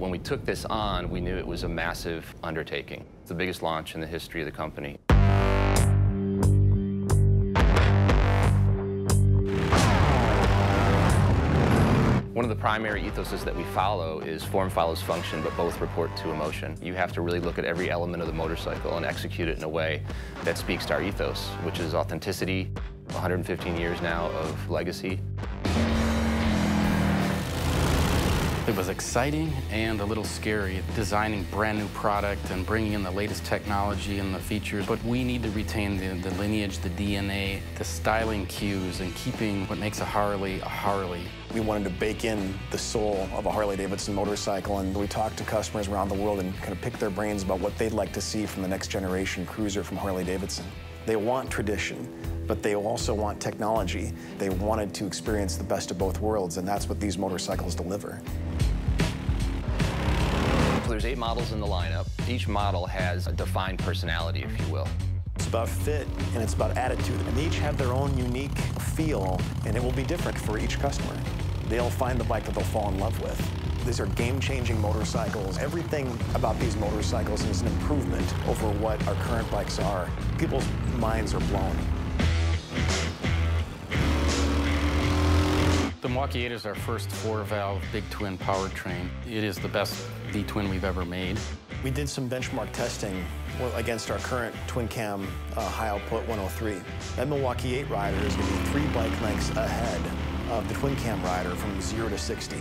When we took this on, we knew it was a massive undertaking. It's the biggest launch in the history of the company. One of the primary ethoses that we follow is form follows function, but both report to emotion. You have to really look at every element of the motorcycle and execute it in a way that speaks to our ethos, which is authenticity, 115 years now of legacy. It was exciting and a little scary, designing brand new product and bringing in the latest technology and the features. But we need to retain the lineage, the DNA, the styling cues, and keeping what makes a Harley a Harley. We wanted to bake in the soul of a Harley-Davidson motorcycle, and we talked to customers around the world and kind of pick their brains about what they'd like to see from the next generation cruiser from Harley-Davidson. They want tradition, but they also want technology. They wanted to experience the best of both worlds, and that's what these motorcycles deliver. There's 8 models in the lineup. Each model has a defined personality, if you will. It's about fit and it's about attitude, and they each have their own unique feel, and it will be different for each customer. They'll find the bike that they'll fall in love with. These are game-changing motorcycles. Everything about these motorcycles is an improvement over what our current bikes are. People's minds are blown. The Milwaukee 8 is our first 4-valve big twin powertrain. It is the best V-twin we've ever made. We did some benchmark testing against our current twin-cam high-output 103. That Milwaukee 8 rider is going to be 3 bike lengths ahead of the twin-cam rider from 0 to 60.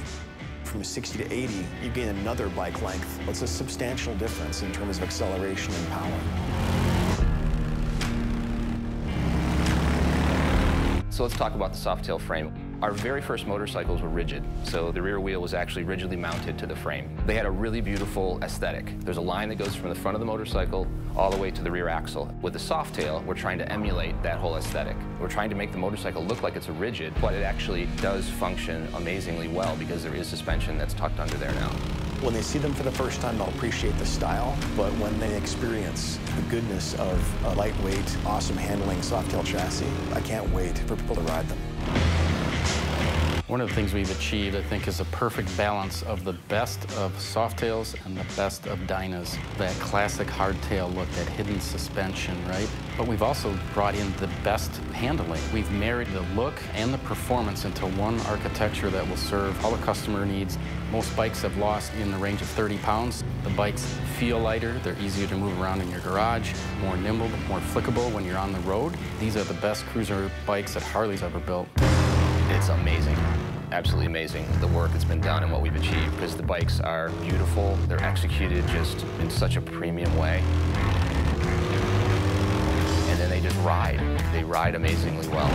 From 60 to 80, you gain another bike length. It's a substantial difference in terms of acceleration and power. So let's talk about the Softail frame. Our very first motorcycles were rigid, so the rear wheel was actually rigidly mounted to the frame. They had a really beautiful aesthetic. There's a line that goes from the front of the motorcycle all the way to the rear axle. With the Softail, we're trying to emulate that whole aesthetic. We're trying to make the motorcycle look like it's a rigid, but it actually does function amazingly well because there is suspension that's tucked under there now. When they see them for the first time, they'll appreciate the style, but when they experience the goodness of a lightweight, awesome handling Softail chassis, I can't wait for people to ride them. One of the things we've achieved, I think, is a perfect balance of the best of Softails and the best of Dynas. That classic hardtail look, that hidden suspension, right? But we've also brought in the best handling. We've married the look and the performance into one architecture that will serve all the customer needs. Most bikes have lost in the range of 30 pounds. The bikes feel lighter, they're easier to move around in your garage, more nimble, more flickable when you're on the road. These are the best cruiser bikes that Harley's ever built. It's amazing, absolutely amazing, the work that's been done and what we've achieved, because the bikes are beautiful, they're executed just in such a premium way. And then they just ride. They ride amazingly well.